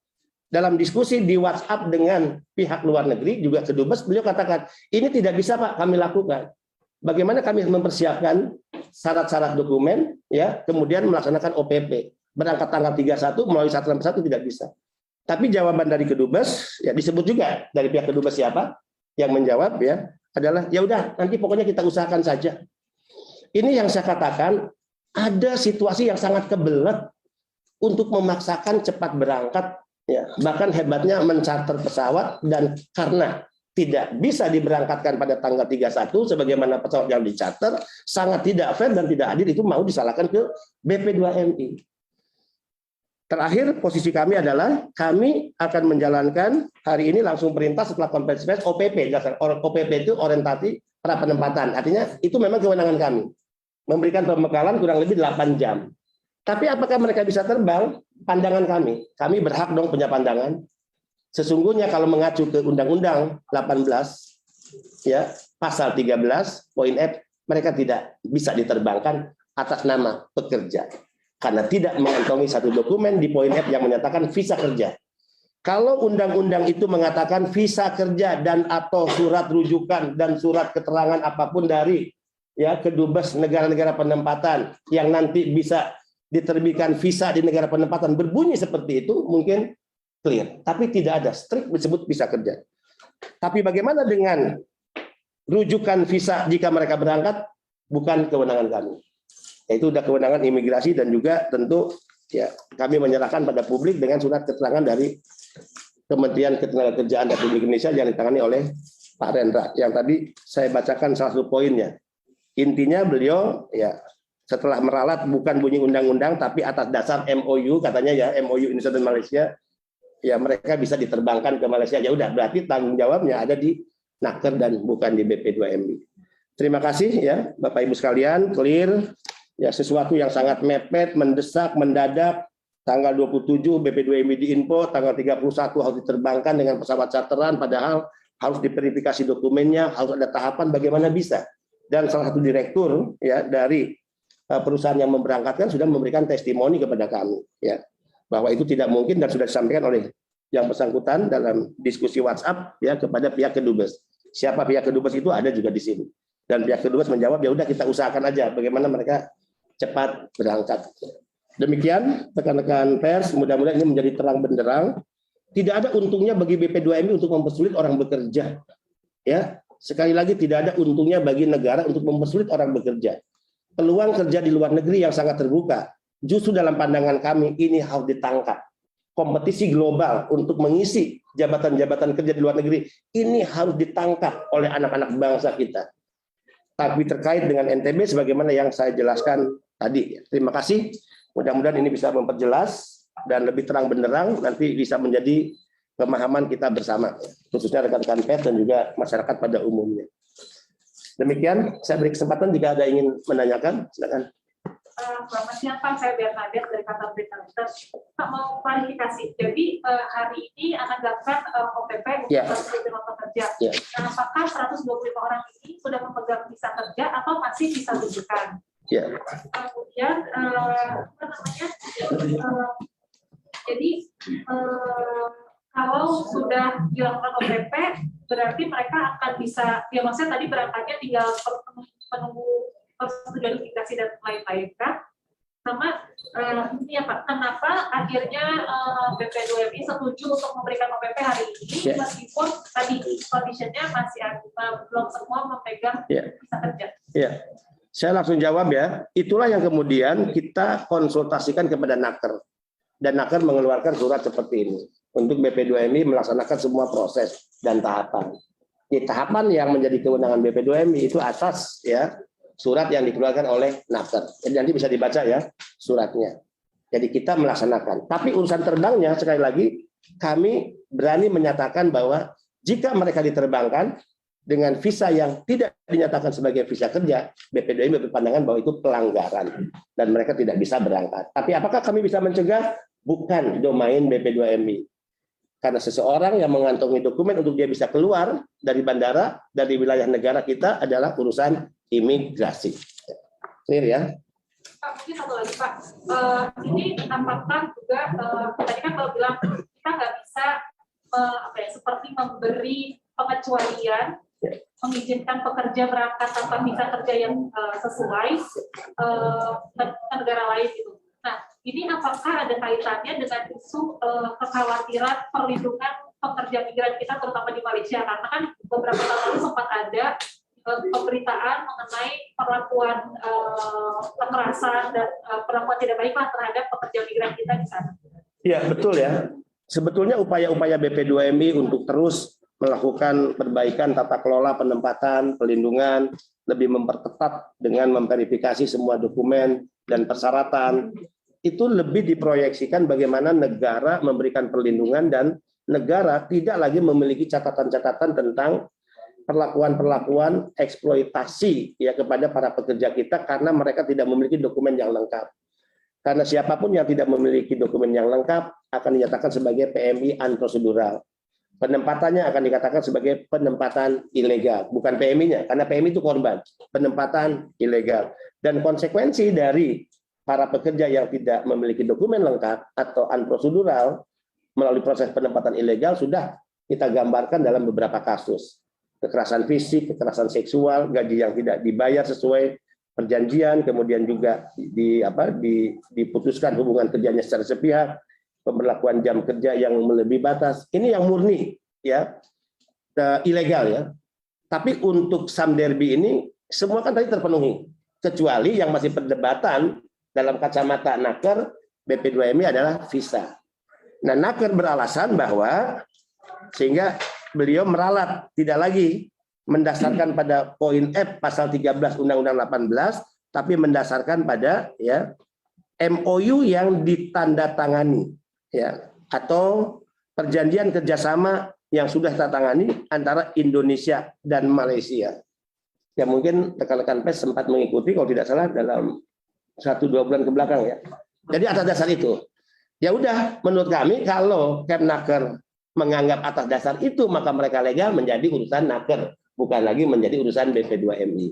dalam diskusi di WhatsApp dengan pihak luar negeri, juga Kedubes, beliau katakan, ini tidak bisa Pak kami lakukan. Bagaimana kami mempersiapkan syarat-syarat dokumen, ya, kemudian melaksanakan OPP. Berangkat tanggal 31 melalui satu tidak bisa. Tapi jawaban dari Kedubes, ya disebut juga dari pihak Kedubes siapa yang menjawab ya adalah ya udah nanti pokoknya kita usahakan saja. Ini yang saya katakan, ada situasi yang sangat kebelet untuk memaksakan cepat berangkat, ya. Bahkan hebatnya mencarter pesawat dan karena tidak bisa diberangkatkan pada tanggal 31 sebagaimana pesawat yang dicarter, sangat tidak fair dan tidak adil, itu mau disalahkan ke BP2MI. Terakhir, posisi kami adalah kami akan menjalankan hari ini langsung perintah setelah konferensi pers OPP. OPP itu orientasi pra penempatan. Artinya itu memang kewenangan kami. Memberikan pembekalan kurang lebih 8 jam. Tapi apakah mereka bisa terbang? Pandangan kami. Kami berhak dong punya pandangan. Sesungguhnya kalau mengacu ke Undang-Undang 18, ya pasal 13, poin F, mereka tidak bisa diterbangkan atas nama pekerja. Karena tidak mengantongi satu dokumen di poin F yang menyatakan visa kerja. Kalau undang-undang itu mengatakan visa kerja dan atau surat rujukan dan surat keterangan apapun dari ya Kedubes negara-negara penempatan yang nanti bisa diterbitkan visa di negara penempatan berbunyi seperti itu, mungkin clear. Tapi tidak ada strict disebut visa kerja. Tapi bagaimana dengan rujukan visa jika mereka berangkat? Bukan kewenangan kami. Itu sudah kewenangan imigrasi dan juga tentu ya kami menyerahkan pada publik dengan surat keterangan dari Kementerian Ketenagakerjaan Republik Indonesia yang ditangani oleh Pak Rendra. Yang tadi saya bacakan salah satu poinnya. Intinya beliau ya setelah meralat bukan bunyi undang-undang tapi atas dasar MOU katanya ya, MOU Indonesia dan Malaysia, ya mereka bisa diterbangkan ke Malaysia. Ya udah, berarti tanggung jawabnya ada di Naker dan bukan di BP2MI. Terima kasih ya Bapak Ibu sekalian, clear. Ya sesuatu yang sangat mepet, mendesak, mendadak. Tanggal 27 BP2MI diinfo, tanggal 31 harus diterbangkan dengan pesawat charteran, padahal harus diverifikasi dokumennya, harus ada tahapan bagaimana bisa. Dan salah satu direktur ya dari perusahaan yang memberangkatkan sudah memberikan testimoni kepada kami ya bahwa itu tidak mungkin dan sudah disampaikan oleh yang bersangkutan dalam diskusi WhatsApp ya kepada pihak Kedubes. Siapa pihak Kedubes itu ada juga di sini. Dan pihak Kedubes menjawab ya udah kita usahakan aja bagaimana mereka cepat berangkat. Demikian rekan-rekan pers, mudah-mudahan ini menjadi terang benderang. Tidak ada untungnya bagi BP2MI untuk mempersulit orang bekerja. Ya, sekali lagi tidak ada untungnya bagi negara untuk mempersulit orang bekerja. Peluang kerja di luar negeri yang sangat terbuka. Justru dalam pandangan kami ini harus ditangkap. Kompetisi global untuk mengisi jabatan-jabatan kerja di luar negeri ini harus ditangkap oleh anak-anak bangsa kita. Tapi terkait dengan NTB sebagaimana yang saya jelaskan tadi. Terima kasih. Mudah-mudahan ini bisa memperjelas dan lebih terang benderang, nanti bisa menjadi pemahaman kita bersama, khususnya rekan-rekan pers dan juga masyarakat pada umumnya. Demikian, saya beri kesempatan jika ada ingin menanyakan, silakan. Selamat siang Pak, saya Bernadette dari kantor berita Reuters. Pak mau klarifikasi, jadi hari ini akan dilakukan OPP untuk penerima pekerja. Nah, apakah 125 orang ini sudah memegang visa kerja atau masih bisa rujukan? Ya. Kemudian jadi kalau sudah dilakukan OPP berarti mereka akan bisa, ya maksudnya tadi berangkatnya tinggal menunggu persetujuan imigrasi dan lain-lain kan? Sama ini ya Pak, kenapa akhirnya BP2MI setuju untuk memberikan OPP hari ini meskipun tadi conditionnya masih belum semua memegang visa kerja? Ya. Saya langsung jawab ya, itulah yang kemudian kita konsultasikan kepada Naker. Dan Naker mengeluarkan surat seperti ini. Untuk BP2MI melaksanakan semua proses dan tahapan. Di tahapan yang menjadi kewenangan BP2MI itu atas ya surat yang dikeluarkan oleh Naker. Jadi nanti bisa dibaca ya suratnya. Jadi kita melaksanakan. Tapi urusan terbangnya sekali lagi kami berani menyatakan bahwa jika mereka diterbangkan dengan visa yang tidak dinyatakan sebagai visa kerja, BP2MI berpandangan bahwa itu pelanggaran dan mereka tidak bisa berangkat. Tapi apakah kami bisa mencegah? Bukan domain BP2MI. Karena seseorang yang mengantongi dokumen untuk dia bisa keluar dari bandara, dari wilayah negara kita adalah urusan imigrasi. Clear ya? Pak, mungkin satu lagi Pak. Ini apakah juga, tadi kan kalau bilang kita nggak bisa seperti memberi pengecualian mengizinkan pekerja berangkat tanpa visa kerja yang sesuai ke negara lain gitu. Nah, ini apakah ada kaitannya dengan isu kekhawatiran perlindungan pekerja migran kita terutama di Malaysia? Karena kan beberapa tahun lalu sempat ada pemberitaan mengenai perlakuan kekerasan dan perlakuan tidak baik terhadap pekerja migran kita di sana. Iya, betul ya. Sebetulnya upaya-upaya BP2MI untuk terus melakukan perbaikan tata kelola penempatan, pelindungan, lebih memperketat dengan memverifikasi semua dokumen dan persyaratan, itu lebih diproyeksikan bagaimana negara memberikan perlindungan dan negara tidak lagi memiliki catatan-catatan tentang perlakuan-perlakuan eksploitasi ya kepada para pekerja kita karena mereka tidak memiliki dokumen yang lengkap. Karena siapapun yang tidak memiliki dokumen yang lengkap akan dinyatakan sebagai PMI unprocedural. Penempatannya akan dikatakan sebagai penempatan ilegal, bukan PMI-nya, karena PMI itu korban, penempatan ilegal. Dan konsekuensi dari para pekerja yang tidak memiliki dokumen lengkap atau unprocedural melalui proses penempatan ilegal sudah kita gambarkan dalam beberapa kasus. Kekerasan fisik, kekerasan seksual, gaji yang tidak dibayar sesuai perjanjian, kemudian juga diputuskan hubungan kerjanya secara sepihak, pemberlakuan jam kerja yang melebihi batas. Ini yang murni ya ilegal ya. Tapi untuk Samderbi ini semua kan tadi terpenuhi, kecuali yang masih perdebatan dalam kacamata Naker BP2MI adalah visa. Nah, Naker beralasan bahwa sehingga beliau meralat tidak lagi mendasarkan pada poin F pasal 13 Undang-Undang 18, tapi mendasarkan pada ya MOU yang ditandatangani ya atau perjanjian kerjasama yang sudah tertangani antara Indonesia dan Malaysia. Ya mungkin rekan-rekan pers sempat mengikuti kalau tidak salah dalam 1-2 bulan ke belakang ya. Jadi atas dasar itu, ya udah menurut kami kalau Kemnaker menganggap atas dasar itu maka mereka legal menjadi urusan Naker, bukan lagi menjadi urusan BP2MI.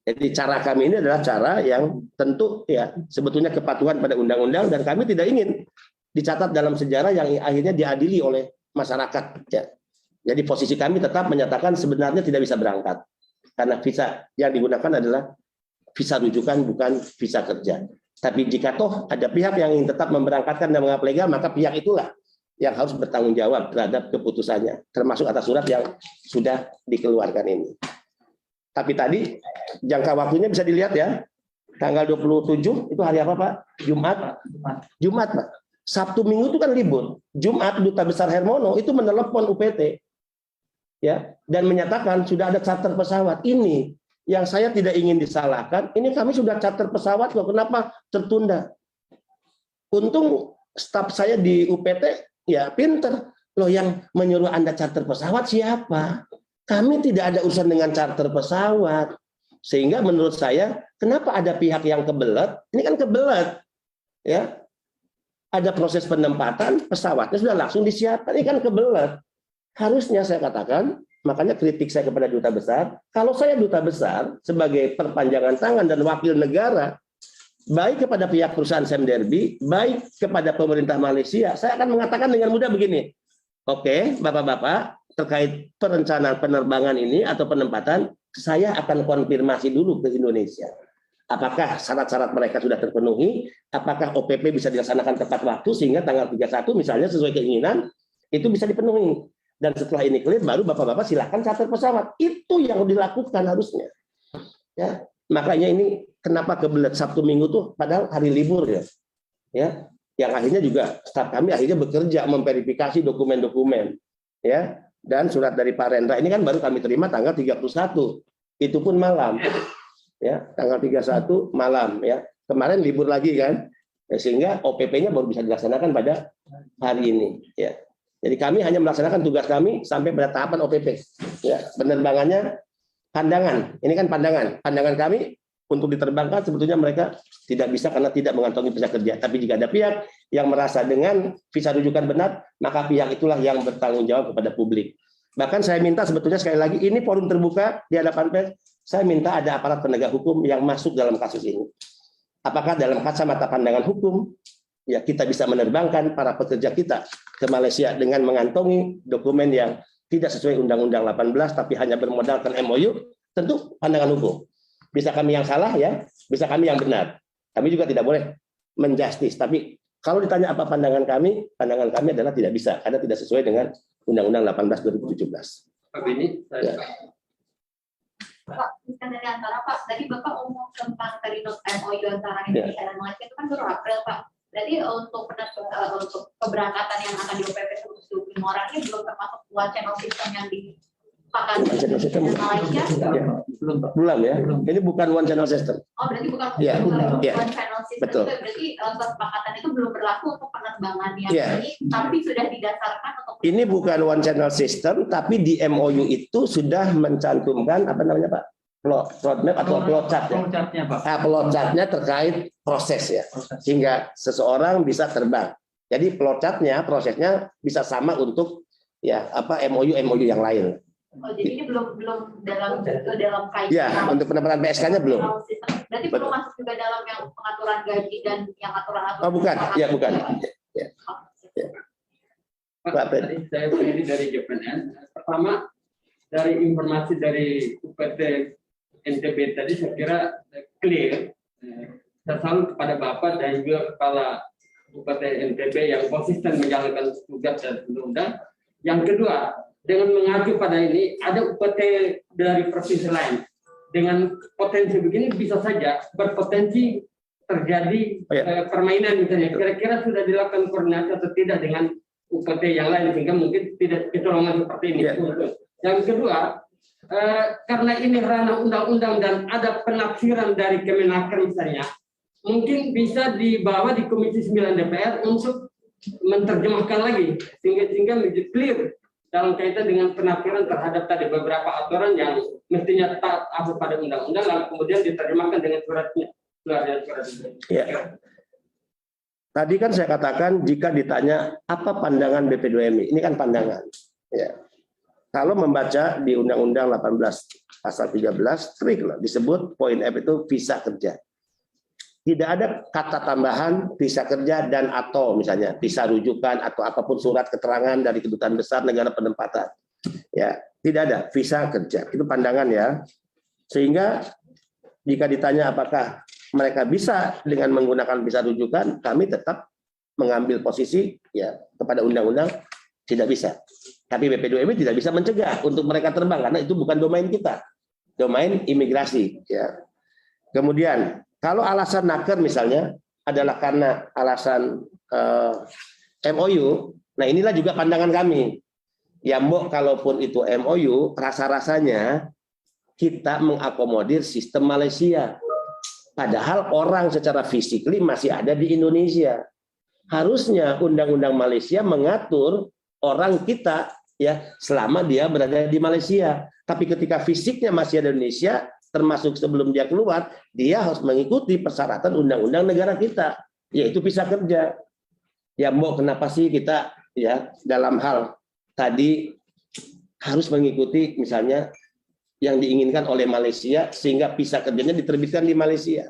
Jadi cara kami ini adalah cara yang tentu ya sebetulnya kepatuhan pada undang-undang dan kami tidak ingin dicatat dalam sejarah yang akhirnya diadili oleh masyarakat. Ya. Jadi posisi kami tetap menyatakan sebenarnya tidak bisa berangkat karena visa yang digunakan adalah visa rujukan bukan visa kerja. Tapi jika toh ada pihak yang ingin tetap memberangkatkan dan menganggap legal, maka pihak itulah yang harus bertanggung jawab terhadap keputusannya, termasuk atas surat yang sudah dikeluarkan ini. Tapi tadi jangka waktunya bisa dilihat ya, tanggal 27 itu hari apa Pak? Jumat Pak. Sabtu Minggu itu kan libur. Jumat Duta Besar Hermono itu menelepon UPT ya dan menyatakan sudah ada charter pesawat. Ini yang saya tidak ingin disalahkan, ini kami sudah charter pesawat loh, kenapa tertunda? Untung staf saya di UPT ya pinter loh, yang menyuruh Anda charter pesawat siapa? Kami tidak ada urusan dengan charter pesawat. Sehingga menurut saya, kenapa ada pihak yang kebelet? Ini kan kebelet. Ya. Ada proses penempatan, pesawatnya sudah langsung disiapkan. Ini kan kebelet. Harusnya saya katakan, makanya kritik saya kepada Duta Besar, kalau saya Duta Besar sebagai perpanjangan tangan dan wakil negara, baik kepada pihak perusahaan Sam Derby, baik kepada pemerintah Malaysia, saya akan mengatakan dengan mudah begini, oke, Bapak-Bapak, terkait perencanaan penerbangan ini atau penempatan, saya akan konfirmasi dulu ke Indonesia. Apakah syarat-syarat mereka sudah terpenuhi, apakah OPP bisa dilaksanakan tepat waktu, sehingga tanggal 31 misalnya sesuai keinginan, itu bisa dipenuhi. Dan setelah ini clear, baru Bapak-Bapak silakan charter pesawat. Itu yang dilakukan harusnya. Ya, makanya ini kenapa kebelet Sabtu Minggu tuh padahal hari libur ya. Ya, yang akhirnya juga staf kami akhirnya bekerja memverifikasi dokumen-dokumen. Ya, dan surat dari Pak Rendra ini kan baru kami terima tanggal 31. Itu pun malam. Ya, tanggal 31 malam ya. Kemarin libur lagi kan. Ya, sehingga OPP-nya baru bisa dilaksanakan pada hari ini, ya. Jadi kami hanya melaksanakan tugas kami sampai pada tahapan OPP. Ya, penerbangannya pandangan. Ini kan pandangan. Pandangan kami untuk diterbangkan sebetulnya mereka tidak bisa karena tidak mengantongi visa kerja. Tapi jika ada pihak yang merasa dengan visa rujukan benar, maka pihak itulah yang bertanggung jawab kepada publik. Bahkan saya minta sebetulnya sekali lagi, ini forum terbuka di hadapan pers, saya minta ada aparat penegak hukum yang masuk dalam kasus ini. Apakah dalam kacamata pandangan hukum, ya kita bisa menerbangkan para pekerja kita ke Malaysia dengan mengantongi dokumen yang tidak sesuai Undang-Undang 18 tapi hanya bermodalkan MOU, tentu pandangan hukum. Bisa kami yang salah ya, bisa kami yang benar. Kami juga tidak boleh menjustis. Tapi kalau ditanya apa pandangan kami adalah tidak bisa karena tidak sesuai dengan Undang-Undang 18 2017. Pak Beni, Ya. Pak, bukan dari antara Pak, tadi Bapak ngomong tentang tadi MOU antara Indonesia dan Malaysia itu kan baru April Pak. Jadi untuk keberangkatan yang akan di OPP 125 orang ini belum termasuk one channel system yang disepakati dengan Malaysia? Ya. Belum ya. Ini bukan one channel system. Oh berarti bukan Ya. Ya. one channel system. Betul. Itu berarti kesepakatan itu belum berlaku untuk penerbangan yang Ya. ini, tapi sudah didasarkan untuk Ini bukan one channel system, tapi di MOU itu sudah mencantumkan apa namanya Pak? Roadmap atau flowchart ya. Flowchartnya, Pak. Flowchartnya terkait proses ya, sehingga seseorang bisa terbang. Jadi flowchartnya, prosesnya bisa sama untuk ya apa MOU yang lain. oh, jadi ini belum dalam kaitan. Ya, untuk penempatan PSK-nya belum. Berarti belum masuk juga dalam yang pengaturan gaji dan yang aturan-aturan. Oh bukan, ya bukan. Ya. Pak, tadi saya berdiri dari JPNN. Pertama, dari informasi dari UPT NTB tadi saya kira clear. Saya salut kepada Bapak dan juga Kepala UPT NTB yang konsisten menjalankan tugas dan undang-undang. Yang kedua, dengan mengacu pada ini, ada UPT dari provinsi lain. Dengan potensi begini bisa saja berpotensi terjadi permainan misalnya, kira-kira sudah dilakukan koordinasi atau tidak dengan UPT yang lain sehingga mungkin tidak kecolongan seperti ini. Yang kedua, karena ini ranah undang-undang dan ada penafsiran dari Kemenaker misalnya, mungkin bisa dibawa di Komisi 9 DPR untuk menerjemahkan lagi sehingga menjadi clear dalam kaitan dengan penafsiran terhadap tadi beberapa aturan yang mestinya taat pada undang-undang lalu kemudian diterjemahkan dengan suratnya. Ya. Tadi kan saya katakan jika ditanya apa pandangan BP2MI, ini kan pandangan. Ya. Kalau membaca di Undang-Undang 18 pasal 13, strict lah, disebut poin F itu visa kerja. Tidak ada kata tambahan visa kerja dan atau misalnya visa rujukan atau apapun surat keterangan dari kedutaan besar negara penempatan. Ya, tidak ada visa kerja. Itu pandangan ya. Sehingga jika ditanya apakah mereka bisa dengan menggunakan visa rujukan, kami tetap mengambil posisi ya kepada undang-undang tidak bisa. Tapi BP2MI tidak bisa mencegah untuk mereka terbang karena itu bukan domain kita, domain imigrasi. Ya. Kemudian kalau alasan Naker misalnya adalah karena alasan MOU, nah inilah juga pandangan kami. Ya mbok kalaupun itu MOU, rasa-rasanya kita mengakomodir sistem Malaysia. Padahal orang secara fisikly masih ada di Indonesia. Harusnya undang-undang Malaysia mengatur orang kita ya selama dia berada di Malaysia. Tapi ketika fisiknya masih ada di Indonesia, termasuk sebelum dia keluar, dia harus mengikuti persyaratan undang-undang negara kita, yaitu visa kerja. Ya mbok kenapa sih kita ya dalam hal tadi harus mengikuti misalnya yang diinginkan oleh Malaysia sehingga visa kerjanya diterbitkan di Malaysia.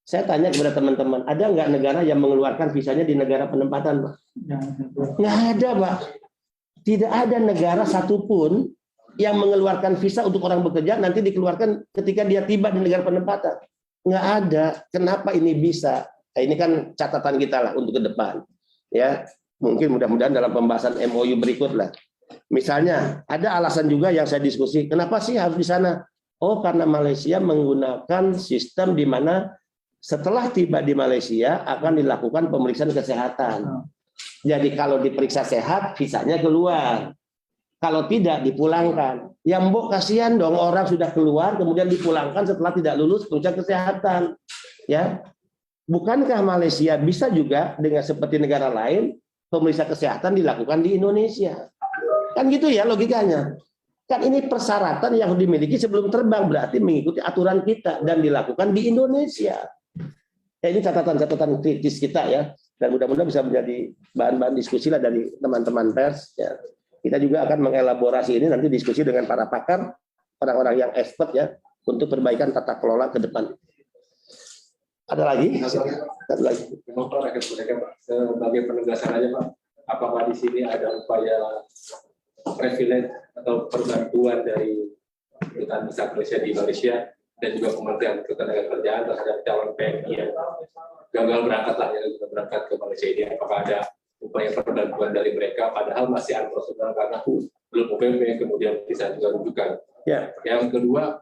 Saya tanya kepada teman-teman, ada nggak negara yang mengeluarkan visanya di negara penempatan, Pak? Nggak ada, Pak. Tidak ada negara satupun yang mengeluarkan visa untuk orang bekerja nanti dikeluarkan ketika dia tiba di negara penempatan. Nggak ada. Kenapa ini bisa? Nah, ini kan catatan kita lah untuk ke depan. Ya, mungkin mudah-mudahan dalam pembahasan MOU berikut lah. Misalnya, ada alasan juga yang saya diskusi, kenapa sih harus di sana? Oh, karena Malaysia menggunakan sistem di mana setelah tiba di Malaysia akan dilakukan pemeriksaan kesehatan. Jadi kalau diperiksa sehat, visanya keluar. Kalau tidak, dipulangkan. Ya mbok kasihan dong, orang sudah keluar, kemudian dipulangkan setelah tidak lulus pemeriksaan kesehatan. Ya, bukankah Malaysia bisa juga dengan seperti negara lain, pemeriksaan kesehatan dilakukan di Indonesia? Kan gitu ya logikanya. Kan ini persyaratan yang dimiliki sebelum terbang, berarti mengikuti aturan kita dan dilakukan di Indonesia. Ya, ini catatan-catatan kritis kita ya, dan mudah-mudahan bisa menjadi bahan-bahan diskusi lah dari teman-teman pers. Ya. Kita juga akan mengelaborasi ini nanti diskusi dengan para pakar, orang-orang yang expert ya, untuk perbaikan tata kelola ke depan. Ada lagi? Ada lagi. Sebagai penegasan aja Pak, apakah di sini ada upaya privilege atau perbantuan dari Kedutaan Besar Malaysia di Malaysia dan juga Kementerian Ketenagakerjaan terhadap calon PMI yang gagal berangkat lah yang berangkat ke Malaysia ini, apakah ada upaya perbantuan dari mereka padahal masih unprofesional karena belum UPP kemudian bisa juga rujukan. Ya. Yang kedua,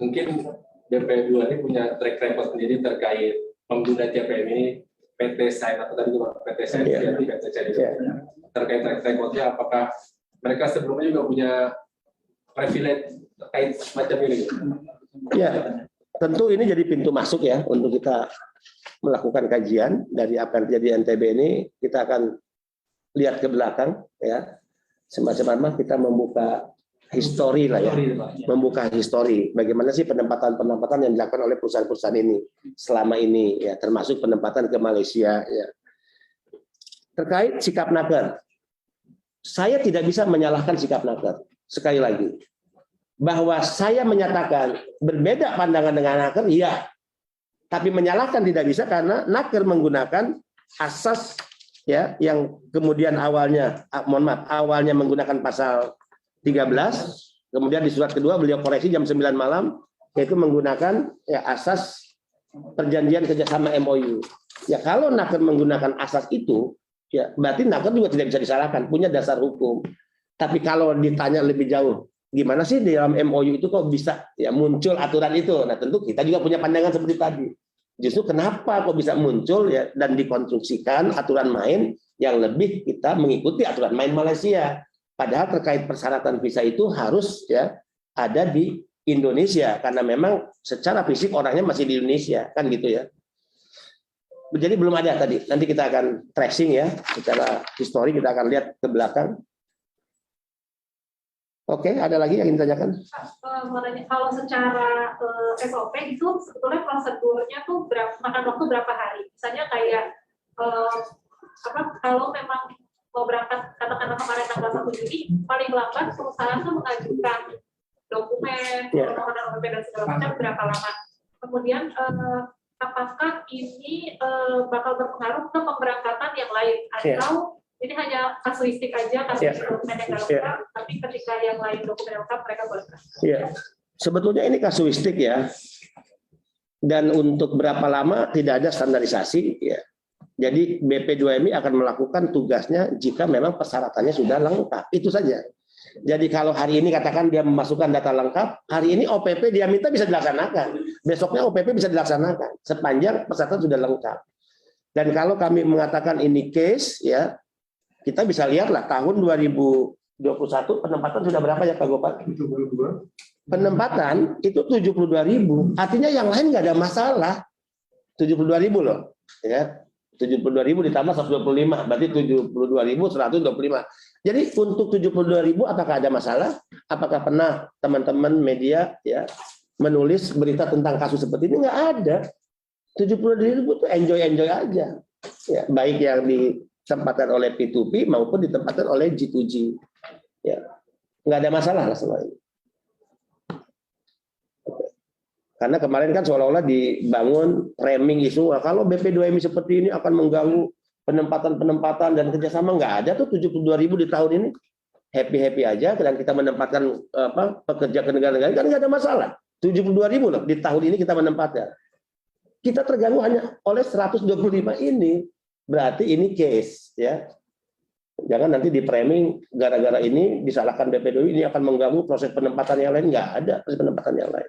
mungkin BP2 ini punya track record sendiri terkait pengguna CPM ini PT Sign atau tadi PT Sign PT Sign terkait track recordnya, apakah mereka sebelumnya juga punya privilege terkait macam ini? Ya, tentu ini jadi pintu masuk ya untuk kita melakukan kajian dari apa yang terjadi di NTB ini. Kita akan lihat ke belakang ya, semacam kita membuka histori lah ya, membuka histori bagaimana sih penempatan yang dilakukan oleh perusahaan-perusahaan ini selama ini ya, termasuk penempatan ke Malaysia ya. Terkait sikap Naker, saya tidak bisa menyalahkan sikap Naker. Sekali lagi, bahwa saya menyatakan berbeda pandangan dengan Naker, iya. Tapi menyalahkan tidak bisa karena Naker menggunakan asas ya yang kemudian awalnya menggunakan pasal 13, kemudian di surat kedua beliau koreksi jam 9 malam, yaitu menggunakan ya asas perjanjian kerjasama MOU. Ya kalau Naker menggunakan asas itu, ya berarti Naker juga tidak bisa disalahkan, punya dasar hukum. Tapi kalau ditanya lebih jauh, gimana sih di dalam MOU itu kok bisa ya muncul aturan itu? Nah tentu kita juga punya pandangan seperti tadi. Justru kenapa kok bisa muncul ya dan dikonstruksikan aturan main yang lebih kita mengikuti aturan main Malaysia. Padahal terkait persyaratan visa itu harus ya ada di Indonesia karena memang secara fisik orangnya masih di Indonesia kan gitu ya. Jadi belum ada tadi. Nanti kita akan tracing ya secara histori, kita akan lihat ke belakang. Oke, ada lagi yang ingin ditanyakan? Kalau secara SOP itu sebetulnya prosedurnya tuh makan waktu berapa hari? Misalnya kayak kalau memang mau berangkat katakanlah kemarin tanggal 1 Juni, paling lambat perusahaan tuh mengajukan dokumen, permohonan OPP dan segala macam berapa lama? Kemudian apakah ini bakal berpengaruh ke pemberangkatan yang lain atau ini hanya kasuistik aja karena dokumen yang nggak lengkap, tapi ketika yang lain dokumen lengkap mereka boleh. Iya, sebetulnya ini kasuistik ya. Dan untuk berapa lama tidak ada standarisasi ya. Jadi BP2MI akan melakukan tugasnya jika memang persyaratannya sudah lengkap. Itu saja. Jadi kalau hari ini katakan dia memasukkan data lengkap, hari ini OPP dia minta bisa dilaksanakan. Besoknya OPP bisa dilaksanakan sepanjang persyaratan sudah lengkap. Dan kalau kami mengatakan ini case ya, kita bisa lihatlah tahun 2021 penempatan sudah berapa ya Pak Gopal? 72. Penempatan itu 72.000. Artinya yang lain nggak ada masalah. 72.000 loh. Ya. 72.000 ditambah 125, berarti 72.125. Jadi untuk 72.000 apakah ada masalah? Apakah pernah teman-teman media ya menulis berita tentang kasus seperti ini? Nggak ada. 72.000 itu enjoy aja. Ya, baik yang ditempatkan oleh P2P maupun ditempatkan oleh G2G. Ya, nggak ada masalah lah semua ini. Karena kemarin kan seolah-olah dibangun framing isu, kalau BP2MI seperti ini akan mengganggu penempatan dan kerjasama. Nggak ada tuh 72.000 di tahun ini. Happy-happy aja, dan kita menempatkan pekerja ke negara-negara, kan nggak ada masalah. 72.000 loh, di tahun ini kita menempatkan. Kita terganggu hanya oleh 125 ini. Berarti ini case. Ya. Jangan nanti di framing, gara-gara ini disalahkan BP2MI, ini akan mengganggu proses penempatan yang lain. Nggak ada proses penempatan yang lain.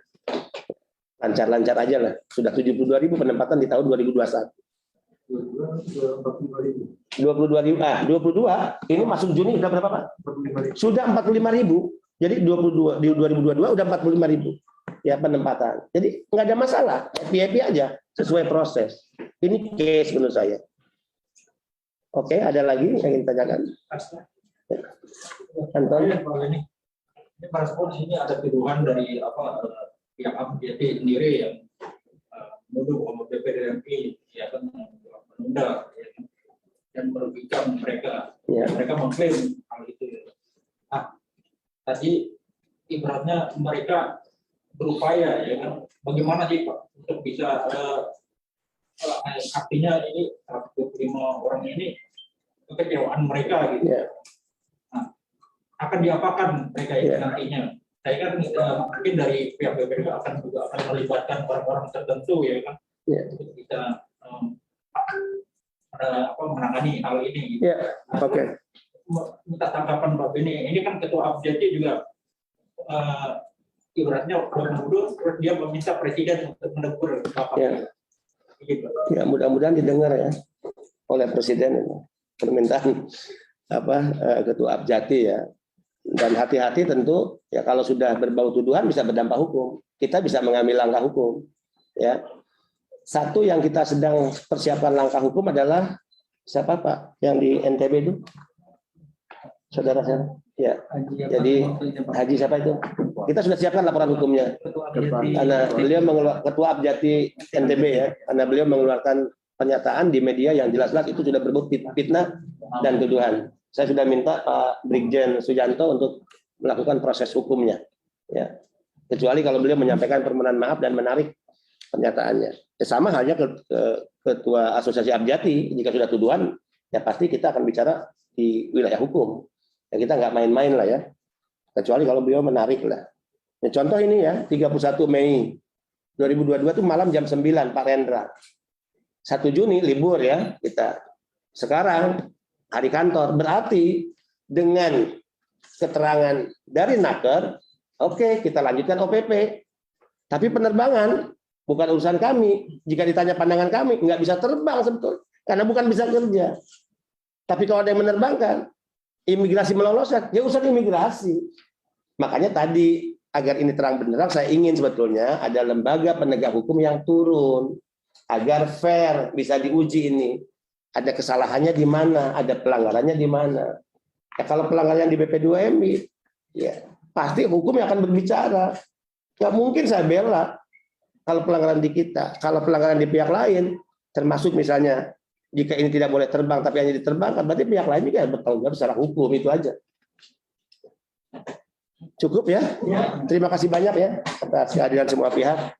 Lancar-lancar aja lah. Sudah 72.000 penempatan di tahun 2021. 22. Ini masuk Juni sudah berapa Pak? Sudah 45.000. Jadi 22 di 2022 udah 45.000 ya penempatan. Jadi nggak ada masalah. Happy aja sesuai proses. Ini case menurut saya. Oke, ada lagi yang ingin tanyakan? Anton. Ini merespon sini ada tuduhan dari pihak APJT sendiri yang menuduh bahwa BP2MI ya kan menunda ya, dan merugikan mereka. Ya. Mereka mengklaim hal itu. Nah, tadi ibaratnya mereka berupaya ya kan. Bagaimana sih Pak untuk bisa artinya ini 125 orang ini kekecewaan mereka gitu. Ya. Nah, akan diapakan mereka itu nantinya? Saya kan mungkin dari pihak BPK akan melibatkan orang-orang tertentu ya kan untuk bisa menangani hal ini. Gitu. Ya, oke. Minta tanggapan Pak Beni. Ini kan ketua APJT juga ibaratnya menuduh dia meminta presiden untuk menegur Bapak. Ya. Gitu. Ya, mudah-mudahan didengar ya oleh presiden permintaan ketua APJT ya. Dan hati-hati tentu ya kalau sudah berbau tuduhan bisa berdampak hukum. Kita bisa mengambil langkah hukum. Ya. Satu yang kita sedang persiapkan langkah hukum adalah siapa Pak yang di NTB itu? Saudara saya. Ya. Jadi Haji siapa itu? Kita sudah siapkan laporan hukumnya. Karena beliau ketua APJT NTB ya. Karena beliau mengeluarkan pernyataan di media yang jelas-jelas itu sudah berbau fitnah dan tuduhan. Saya sudah minta Pak Brigjen Sujanto untuk melakukan proses hukumnya. Ya. Kecuali kalau beliau menyampaikan permohonan maaf dan menarik pernyataannya. Ya, sama halnya Ketua Asosiasi APJT, jika sudah tuduhan, ya pasti kita akan bicara di wilayah hukum. Ya, kita nggak main-main lah ya. Kecuali kalau beliau menarik lah. Ya, contoh ini ya, 31 Mei 2022 itu malam jam 9 Pak Rendra. 1 Juni libur ya kita. Sekarang hari kantor, berarti dengan keterangan dari Naker, oke, kita lanjutkan OPP. Tapi penerbangan bukan urusan kami. Jika ditanya pandangan kami, nggak bisa terbang sebetulnya, karena bukan bisa kerja. Tapi kalau ada yang menerbangkan, imigrasi meloloskan, ya urusan imigrasi. Makanya tadi, agar ini terang benderang, saya ingin sebetulnya ada lembaga penegak hukum yang turun, agar fair, bisa diuji ini. Ada kesalahannya di mana, ada pelanggarannya di mana. Ya, kalau pelanggaran di BP2MI, ya pasti hukum yang akan berbicara. Nggak mungkin saya bela kalau pelanggaran di kita. Kalau pelanggaran di pihak lain, termasuk misalnya jika ini tidak boleh terbang tapi hanya diterbangkan, berarti pihak lain juga bertanggung jawab secara hukum, itu aja. Cukup ya? Terima kasih banyak ya atas kehadiran semua pihak.